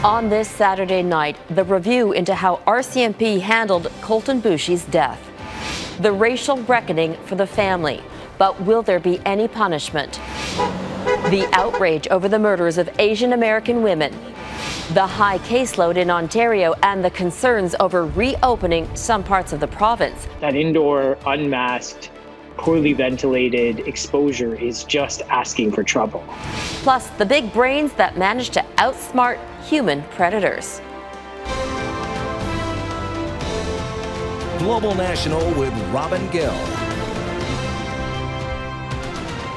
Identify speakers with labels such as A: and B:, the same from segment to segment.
A: On this Saturday night, the review into how RCMP handled Colten Boushie's death. The racial reckoning for the family. But will there be any punishment? The outrage over the murders of Asian American women. The high caseload in Ontario and the concerns over reopening some parts of the province.
B: That indoor, unmasked, poorly ventilated exposure is just asking for trouble.
A: Plus, the big brains that manage to outsmart human predators.
C: Global National with Robin Gill.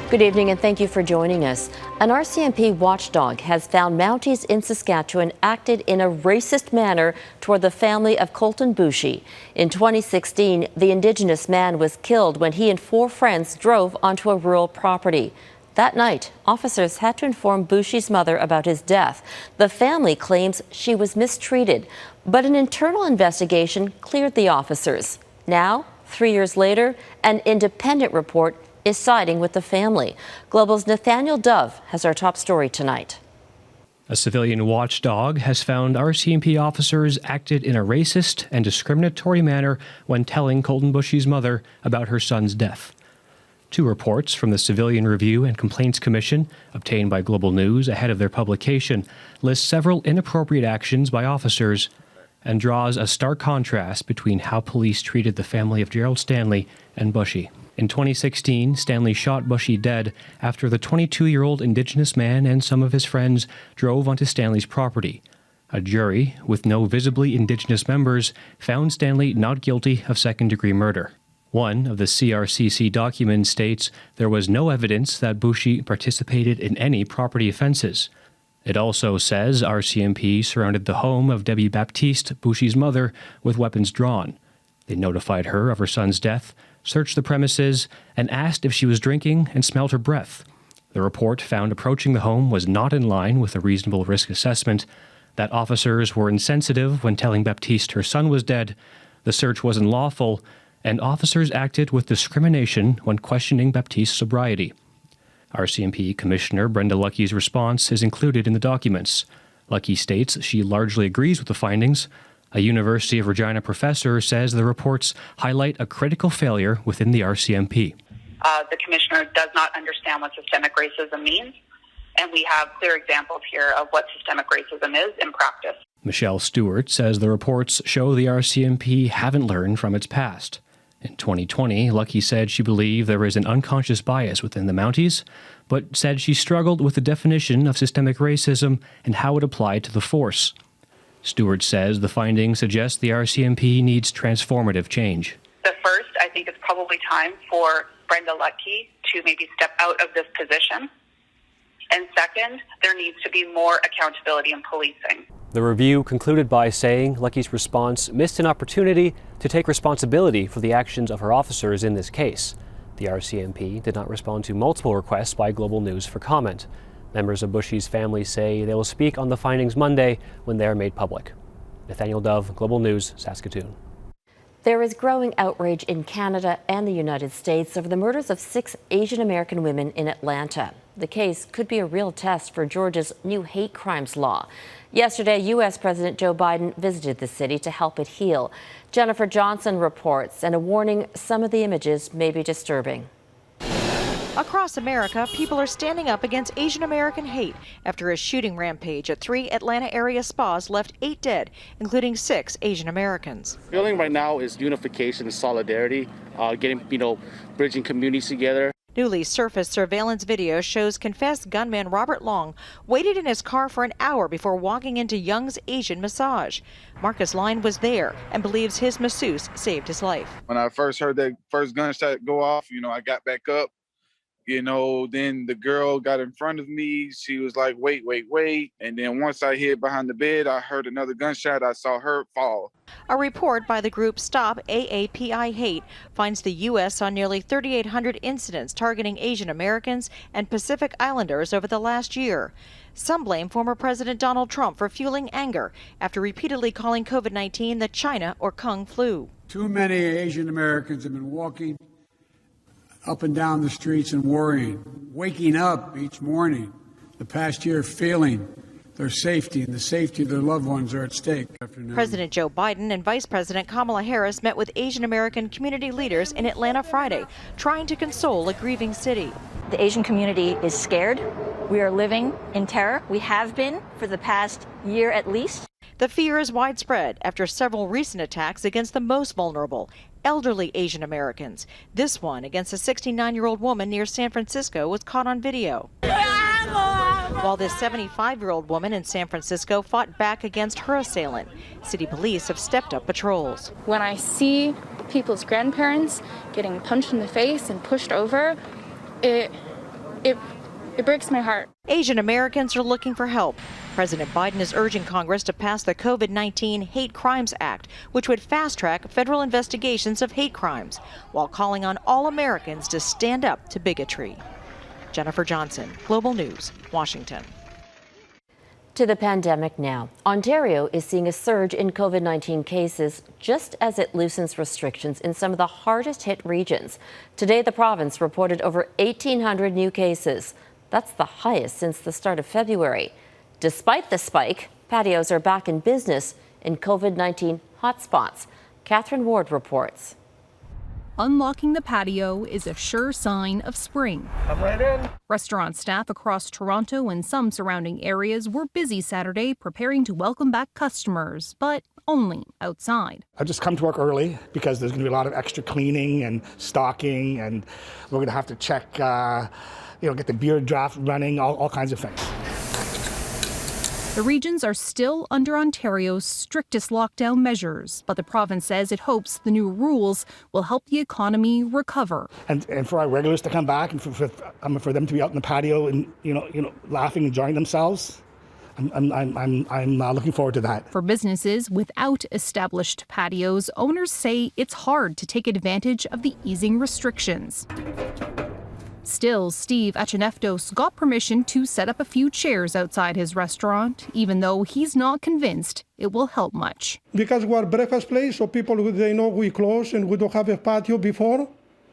A: Good evening and thank you for joining us. An RCMP watchdog has found Mounties in Saskatchewan acted in a racist manner toward the family of Colten Boushie. In 2016, the Indigenous man was killed when he and 4 friends drove onto a rural property. That night, officers had to inform Boushie's mother about his death. The family claims she was mistreated, but an internal investigation cleared the officers. Now, 3 years later, an independent report is siding with the family. Global's Nathaniel Dove has our top story tonight.
D: A civilian watchdog has found RCMP officers acted in a racist and discriminatory manner when telling Colten Boushie's mother about her son's death. 2 reports from the Civilian Review and Complaints Commission, obtained by Global News ahead of their publication, list several inappropriate actions by officers and draws a stark contrast between how police treated the family of Gerald Stanley and Boushie. In 2016, Stanley shot Boushie dead after the 22-year-old Indigenous man and some of his friends drove onto Stanley's property. A jury, with no visibly Indigenous members, found Stanley not guilty of second-degree murder. One of the CRCC documents states there was no evidence that Boushie participated in any property offenses. It also says RCMP surrounded the home of Debbie Baptiste, Boushie's mother, with weapons drawn. They notified her of her son's death, searched the premises, and asked if she was drinking and smelled her breath. The report found approaching the home was not in line with a reasonable risk assessment, that officers were insensitive when telling Baptiste her son was dead, the search wasn't lawful, and officers acted with discrimination when questioning Baptiste's sobriety. RCMP Commissioner Brenda Lucky's response is included in the documents. Lucky states she largely agrees with the findings. A University of Regina professor says the reports highlight a critical failure within the RCMP.
E: The commissioner does not understand what systemic racism means, and we have clear examples here of what systemic racism is in practice.
D: Michelle Stewart says the reports show the RCMP haven't learned from its past. In 2020, Lucky said she believed there is an unconscious bias within the Mounties, but said she struggled with the definition of systemic racism and how it applied to the force. Stewart says the findings suggest the RCMP needs transformative change.
E: The first, I think it's probably time for Brenda Lucky to maybe step out of this position. And second, there needs to be more accountability in policing.
D: The review concluded by saying Lucky's response missed an opportunity to take responsibility for the actions of her officers in this case. The RCMP did not respond to multiple requests by Global News for comment. Members of Boushie's family say they will speak on the findings Monday when they are made public. Nathaniel Dove, Global News, Saskatoon.
A: There is growing outrage in Canada and the United States over the murders of 6 Asian American women in Atlanta. The case could be a real test for Georgia's new hate crimes law. Yesterday, U.S. President Joe Biden visited the city to help it heal. Jennifer Johnson reports, and a warning, some of the images may be disturbing.
F: Across America, people are standing up against Asian American hate after a shooting rampage at 3 Atlanta area spas left 8 dead, including 6 Asian Americans.
G: Feeling right now is unification and solidarity, bridging communities together.
F: Newly surfaced surveillance video shows confessed gunman Robert Long waited in his car for an hour before walking into Young's Asian Massage. Marcus Line was there and believes his masseuse saved his life.
H: When I first heard that first gunshot go off, I got back up. Then the girl got in front of me. She was like, wait. And then once I hid behind the bed, I heard another gunshot. I saw her fall.
F: A report by the group Stop AAPI Hate finds the U.S. saw nearly 3,800 incidents targeting Asian Americans and Pacific Islanders over the last year. Some blame former President Donald Trump for fueling anger after repeatedly calling COVID-19 the China or Kung flu.
I: Too many Asian Americans have been walking up and down the streets and worrying, waking up each morning the past year feeling their safety and the safety of their loved ones are at stake.
F: President Joe Biden and Vice President Kamala Harris met with Asian American community leaders in Atlanta Friday, trying to console a grieving city.
J: The Asian community is scared. We are living in terror. We have been for the past year at least.
F: The fear is widespread after several recent attacks against the most vulnerable, elderly Asian Americans. This one against a 69-year-old woman near San Francisco was caught on video. While this 75-year-old woman in San Francisco fought back against her assailant. City police have stepped up patrols.
K: When I see people's grandparents getting punched in the face and pushed over, it breaks my heart.
F: Asian Americans are looking for help. President Biden is urging Congress to pass the COVID-19 Hate Crimes Act, which would fast-track federal investigations of hate crimes, while calling on all Americans to stand up to bigotry. Jennifer Johnson, Global News, Washington.
A: To the pandemic now. Ontario is seeing a surge in COVID-19 cases just as it loosens restrictions in some of the hardest hit regions. Today, the province reported over 1,800 new cases. That's the highest since the start of February. Despite the spike, patios are back in business in COVID-19 hotspots. Katherine Ward reports.
L: Unlocking the patio is a sure sign of spring.
M: Come right in.
L: Restaurant staff across Toronto and some surrounding areas were busy Saturday preparing to welcome back customers, but only outside.
M: I just come to work early because there's going to be a lot of extra cleaning and stocking, and we're going to have to check, get the beer draft running, all kinds of things.
L: The regions are still under Ontario's strictest lockdown measures, but the province says it hopes the new rules will help the economy recover.
M: And for our regulars to come back and for them to be out in the patio and laughing, enjoying themselves, I'm looking forward to that.
L: For businesses without established patios, owners say it's hard to take advantage of the easing restrictions. Still, Steve Acheneftos got permission to set up a few chairs outside his restaurant, even though he's not convinced it will help much.
N: Because we're a breakfast place, so people, they know we close and we don't have a patio before.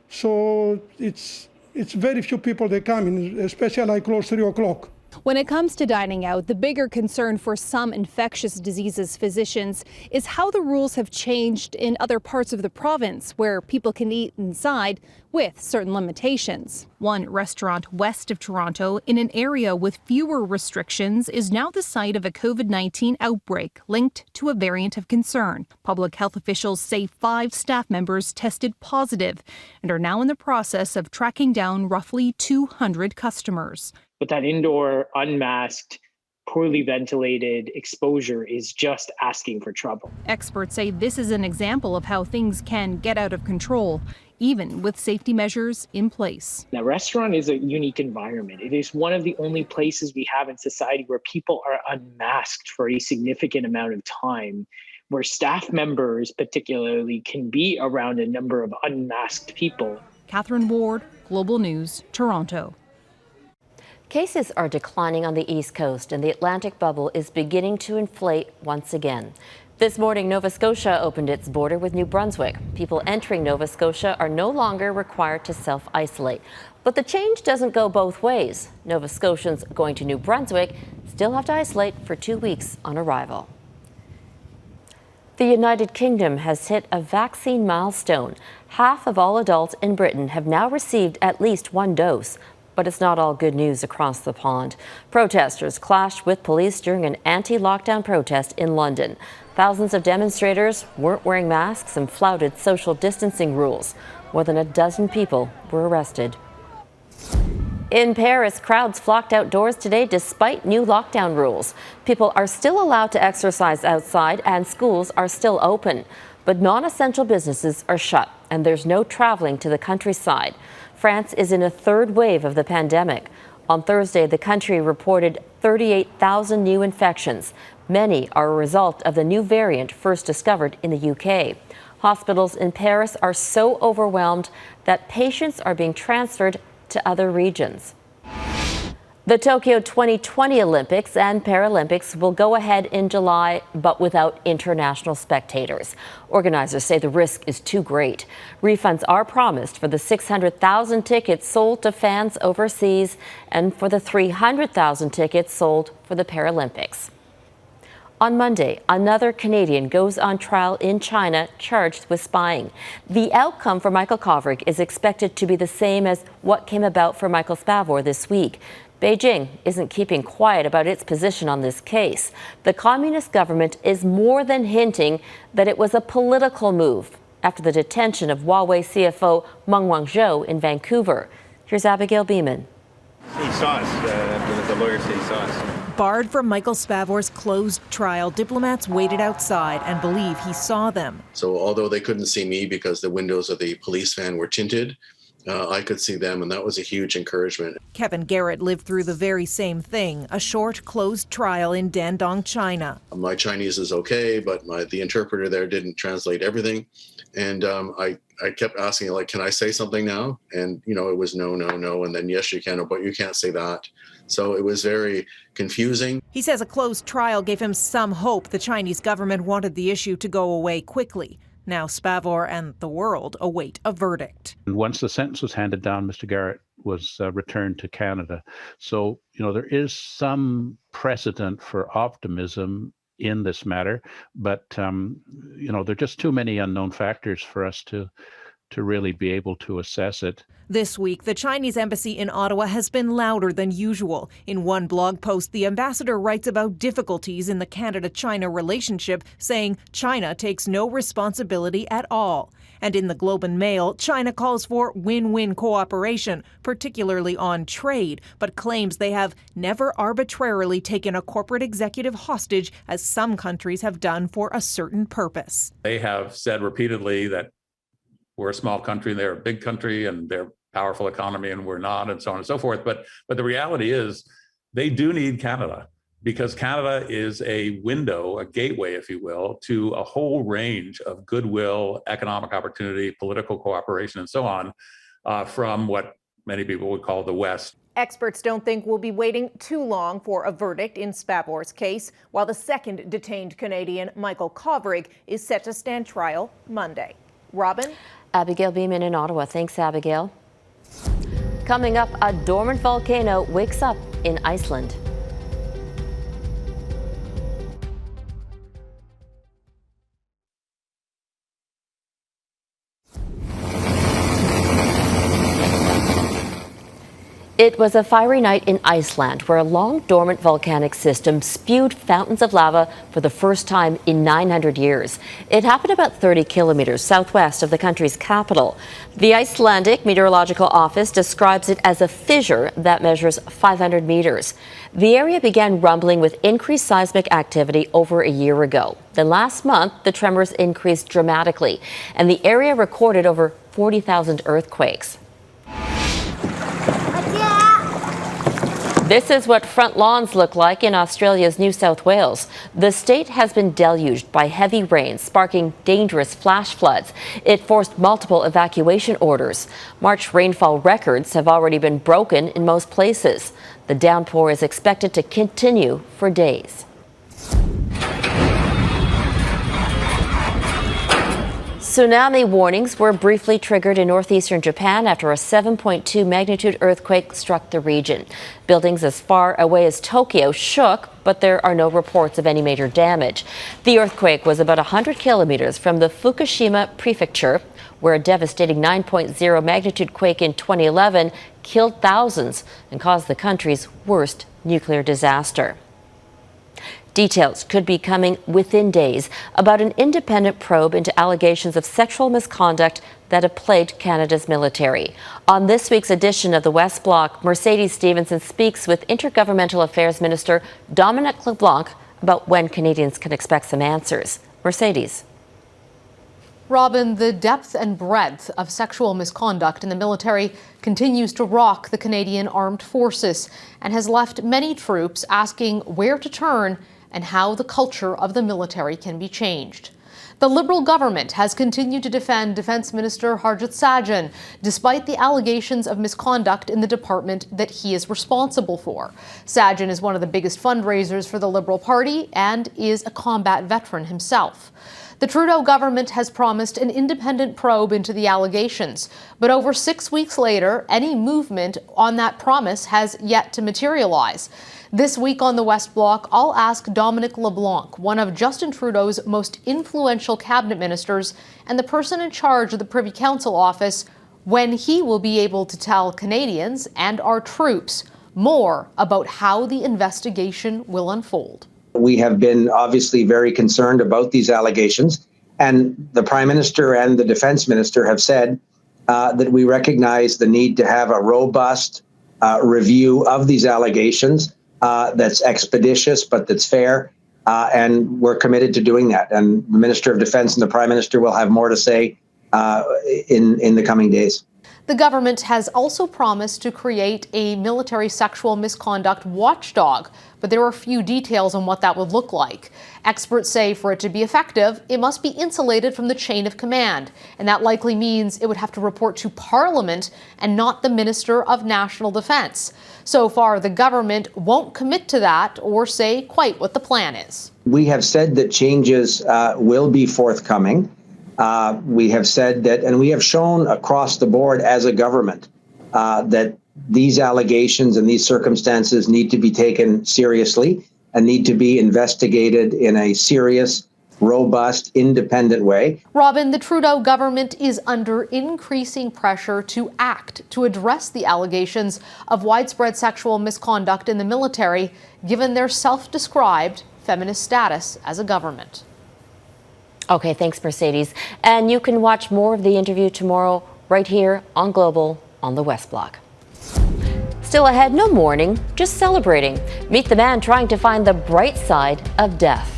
N: So it's very few people that come in, especially I close 3 o'clock.
O: When it comes to dining out, the bigger concern for some infectious diseases physicians is how the rules have changed in other parts of the province where people can eat inside with certain limitations.
L: One restaurant west of Toronto in an area with fewer restrictions is now the site of a COVID-19 outbreak linked to a variant of concern. Public health officials say 5 staff members tested positive and are now in the process of tracking down roughly 200 customers.
B: But that indoor, unmasked, poorly ventilated exposure is just asking for trouble.
L: Experts say this is an example of how things can get out of control, even with safety measures in place.
B: Now, restaurant is a unique environment. It is one of the only places we have in society where people are unmasked for a significant amount of time, where staff members particularly can be around a number of unmasked people.
L: Katherine Ward, Global News, Toronto.
A: Cases are declining on the East Coast, and the Atlantic bubble is beginning to inflate once again. This morning, Nova Scotia opened its border with New Brunswick. People entering Nova Scotia are no longer required to self-isolate. But the change doesn't go both ways. Nova Scotians going to New Brunswick still have to isolate for 2 weeks on arrival. The United Kingdom has hit a vaccine milestone. Half of all adults in Britain have now received at least 1 dose. But it's not all good news across the pond. Protesters clashed with police during an anti-lockdown protest in London. Thousands of demonstrators weren't wearing masks and flouted social distancing rules. More than a dozen people were arrested. In Paris, crowds flocked outdoors today despite new lockdown rules. People are still allowed to exercise outside and schools are still open. But non-essential businesses are shut and there's no traveling to the countryside. France is in a 3rd wave of the pandemic. On Thursday, the country reported 38,000 new infections. Many are a result of the new variant first discovered in the UK. Hospitals in Paris are so overwhelmed that patients are being transferred to other regions. The Tokyo 2020 Olympics and Paralympics will go ahead in July, but without international spectators. Organizers say the risk is too great. Refunds are promised for the 600,000 tickets sold to fans overseas and for the 300,000 tickets sold for the Paralympics. On Monday, another Canadian goes on trial in China charged with spying. The outcome for Michael Kovrig is expected to be the same as what came about for Michael Spavor this week. Beijing isn't keeping quiet about its position on this case. The communist government is more than hinting that it was a political move after the detention of Huawei CFO Meng Wanzhou in Vancouver. Here's Abigail Beeman.
P: He saw us. The lawyer said he saw us.
Q: Barred from Michael Spavor's closed trial, diplomats waited outside and believe he saw them.
R: So although they couldn't see me because the windows of the police van were tinted, I could see them, and that was a huge encouragement.
Q: Kevin Garrett lived through the very same thing, a short, closed trial in Dandong, China.
R: My Chinese is okay, but the interpreter there didn't translate everything. And I kept asking, like, can I say something now? And, it was no, no, no. And then, yes, you can, but you can't say that. So it was very confusing.
Q: He says a closed trial gave him some hope the Chinese government wanted the issue to go away quickly. Now Spavor and the world await a verdict.
S: And once the sentence was handed down, Mr. Garrett was returned to Canada. So, there is some precedent for optimism in this matter, but, there are just too many unknown factors for us to really be able to assess it.
Q: This week, the Chinese embassy in Ottawa has been louder than usual. In one blog post, the ambassador writes about difficulties in the Canada-China relationship, saying China takes no responsibility at all. And in the Globe and Mail, China calls for win-win cooperation, particularly on trade, but claims they have never arbitrarily taken a corporate executive hostage, as some countries have done for a certain purpose.
T: They have said repeatedly that we're a small country and they're a big country and they're a powerful economy and we're not, and so on and so forth. But the reality is they do need Canada, because Canada is a window, a gateway, if you will, to a whole range of goodwill, economic opportunity, political cooperation, and so on, from what many people would call the West.
Q: Experts don't think we'll be waiting too long for a verdict in Spavor's case, while the second detained Canadian, Michael Kovrig, is set to stand trial Monday. Robin?
A: Abigail Beeman in Ottawa. Thanks, Abigail. Coming up, a dormant volcano wakes up in Iceland. It was a fiery night in Iceland where a long dormant volcanic system spewed fountains of lava for the first time in 900 years. It happened about 30 kilometers southwest of the country's capital. The Icelandic Meteorological Office describes it as a fissure that measures 500 meters. The area began rumbling with increased seismic activity over a year ago. Then last month, the tremors increased dramatically, and the area recorded over 40,000 earthquakes. This is what front lawns look like in Australia's New South Wales. The state has been deluged by heavy rain, sparking dangerous flash floods. It forced multiple evacuation orders. March rainfall records have already been broken in most places. The downpour is expected to continue for days. Tsunami warnings were briefly triggered in northeastern Japan after a 7.2 magnitude earthquake struck the region. Buildings as far away as Tokyo shook, but there are no reports of any major damage. The earthquake was about 100 kilometers from the Fukushima prefecture, where a devastating 9.0 magnitude quake in 2011 killed thousands and caused the country's worst nuclear disaster. Details could be coming within days about an independent probe into allegations of sexual misconduct that have plagued Canada's military. On this week's edition of the West Block, Mercedes Stephenson speaks with Intergovernmental Affairs Minister Dominic LeBlanc about when Canadians can expect some answers. Mercedes.
U: Robin, the depth and breadth of sexual misconduct in the military continues to rock the Canadian Armed Forces and has left many troops asking where to turn and how the culture of the military can be changed. The Liberal government has continued to defend Defence Minister Harjit Sajjan, despite the allegations of misconduct in the department that he is responsible for. Sajjan is one of the biggest fundraisers for the Liberal Party and is a combat veteran himself. The Trudeau government has promised an independent probe into the allegations, but over 6 weeks later, any movement on that promise has yet to materialize. This week on the West Block, I'll ask Dominic LeBlanc, one of Justin Trudeau's most influential cabinet ministers and the person in charge of the Privy Council office, when he will be able to tell Canadians and our troops more about how the investigation will unfold.
C: We have been obviously very concerned about these allegations, and the Prime Minister and the Defence Minister have said that we recognize the need to have a robust review of these allegations that's expeditious but that's fair, and we're committed to doing that. And the Minister of Defence and the Prime Minister will have more to say in the coming days.
U: The government has also promised to create a military sexual misconduct watchdog, but there are few details on what that would look like. Experts say for it to be effective, it must be insulated from the chain of command, and that likely means it would have to report to Parliament and not the Minister of National Defence. So far, the government won't commit to that or say quite what the plan is.
C: We have said that changes will be forthcoming. We have said that, and we have shown across the board as a government that these allegations and these circumstances need to be taken seriously and need to be investigated in a serious, robust, independent way.
U: Robin, the Trudeau government is under increasing pressure to act to address the allegations of widespread sexual misconduct in the military, given their self-described feminist status as a government.
A: Okay, thanks, Mercedes. And you can watch more of the interview tomorrow right here on Global on the West Block. Still ahead, no mourning, just celebrating. Meet the man trying to find the bright side of death.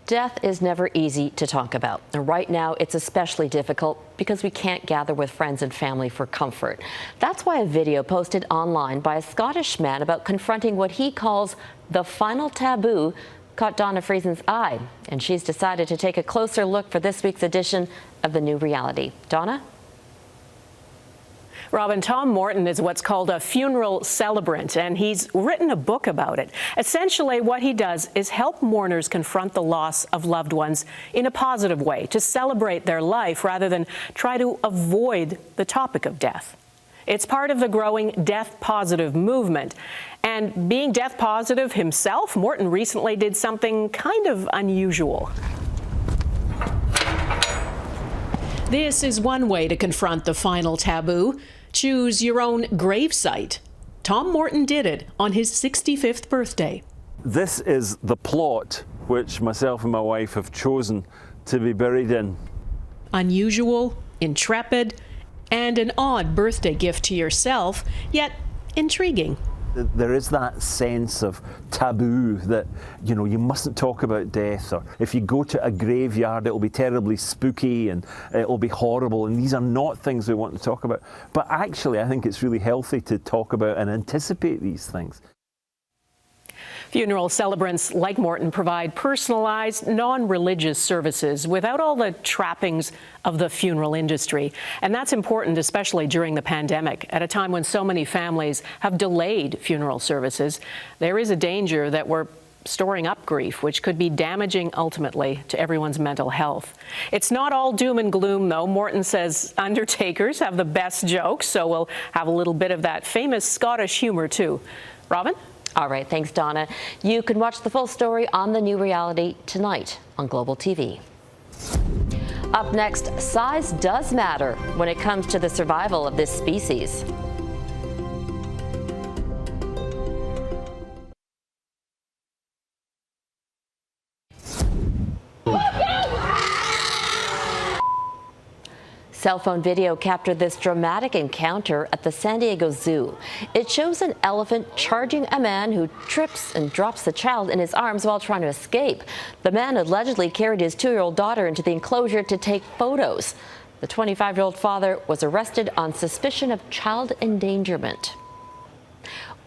A: Death is never easy to talk about. And right now, it's especially difficult because we can't gather with friends and family for comfort. That's why a video posted online by a Scottish man about confronting what he calls the final taboo caught Donna Friesen's eye, and she's decided to take a closer look for this week's edition of The New Reality. Donna?
V: Robin, Tom Morton is what's called a funeral celebrant, and he's written a book about it. Essentially, what he does is help mourners confront the loss of loved ones in a positive way, to celebrate their life rather than try to avoid the topic of death. It's part of the growing death-positive movement. And being death-positive himself, Morton recently did something kind of unusual. This is one way to confront the final taboo. Choose your own gravesite. Tom Morton did it on his 65th birthday.
W: This is the plot which myself and my wife have chosen to be buried in.
V: Unusual, intrepid, and an odd birthday gift to yourself, yet intriguing.
W: There is that sense of taboo that, you know, you mustn't talk about death, or if you go to a graveyard it'll be terribly spooky and it'll be horrible, and these are not things we want to talk about. But actually I think it's really healthy to talk about and anticipate these things.
V: Funeral celebrants like Morton provide personalized, non-religious services without all the trappings of the funeral industry. And that's important, especially during the pandemic, at a time when so many families have delayed funeral services. There is a danger that we're storing up grief, which could be damaging ultimately to everyone's mental health. It's not all doom and gloom, though. Morton says undertakers have the best jokes, so we'll have a little bit of that famous Scottish humor, too. Robin?
A: All right, thanks, Donna. You can watch the full story on The New Reality tonight on Global TV. Up next, size does matter when it comes to the survival of this species. Cell phone video captured this dramatic encounter at the San Diego Zoo. It shows an elephant charging a man who trips and drops the child in his arms while trying to escape. The man allegedly carried his 2-year-old daughter into the enclosure to take photos. The 25-year-old father was arrested on suspicion of child endangerment.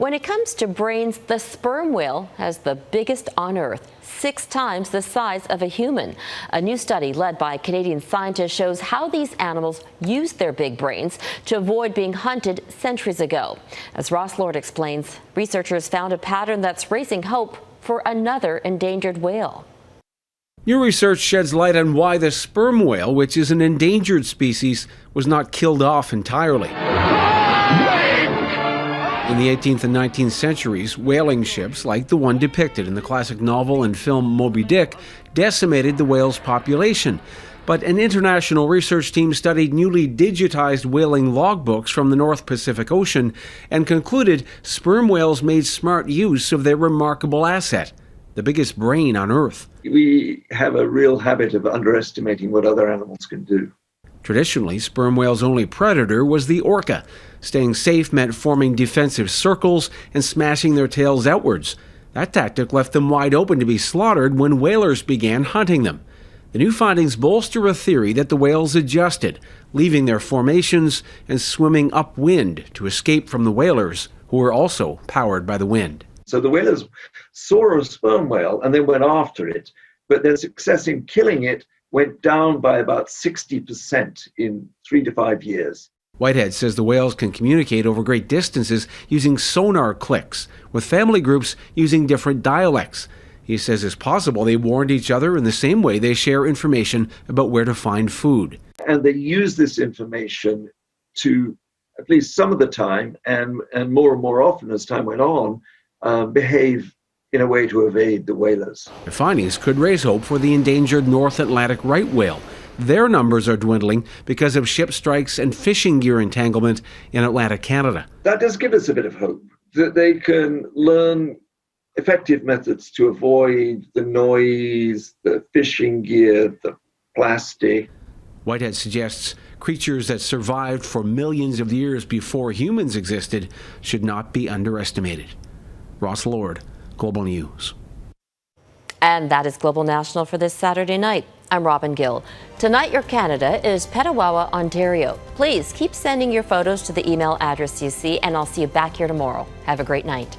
A: When it comes to brains, the sperm whale has the biggest on Earth, 6 times the size of a human. A new study led by Canadian scientists shows how these animals used their big brains to avoid being hunted centuries ago. As Ross Lord explains, researchers found a pattern that's raising hope for another endangered whale.
D: New research sheds light on why the sperm whale, which is an endangered species, was not killed off entirely. In the 18th and 19th centuries, whaling ships, like the one depicted in the classic novel and film Moby Dick, decimated the whale's population. But an international research team studied newly digitized whaling logbooks from the North Pacific Ocean and concluded sperm whales made smart use of their remarkable asset, the biggest brain on Earth.
E: We have a real habit of underestimating what other animals can do.
D: Traditionally, sperm whales' only predator was the orca. Staying safe meant forming defensive circles and smashing their tails outwards. That tactic left them wide open to be slaughtered when whalers began hunting them. The new findings bolster a theory that the whales adjusted, leaving their formations and swimming upwind to escape from the whalers, who were also powered by the wind.
E: So the whalers saw a sperm whale and then went after it, but their success in killing it went down by about 60% in 3 to 5 years.
D: Whitehead says the whales can communicate over great distances using sonar clicks, with family groups using different dialects. He says it's possible they warned each other in the same way they share information about where to find food.
E: And they use this information to, at least some of the time, and more often as time went on, behave in a way to evade the whalers.
D: The findings could raise hope for the endangered North Atlantic right whale. Their numbers are dwindling because of ship strikes and fishing gear entanglement in Atlantic Canada.
E: That does give us a bit of hope, that they can learn effective methods to avoid the noise, the fishing gear, the plastic.
D: Whitehead suggests creatures that survived for millions of years before humans existed should not be underestimated. Ross Lord, Global News.
A: And that is Global National for this Saturday night. I'm Robin Gill. Tonight, Your Canada is Petawawa, Ontario. Please keep sending your photos to the email address you see, and I'll see you back here tomorrow. Have a great night.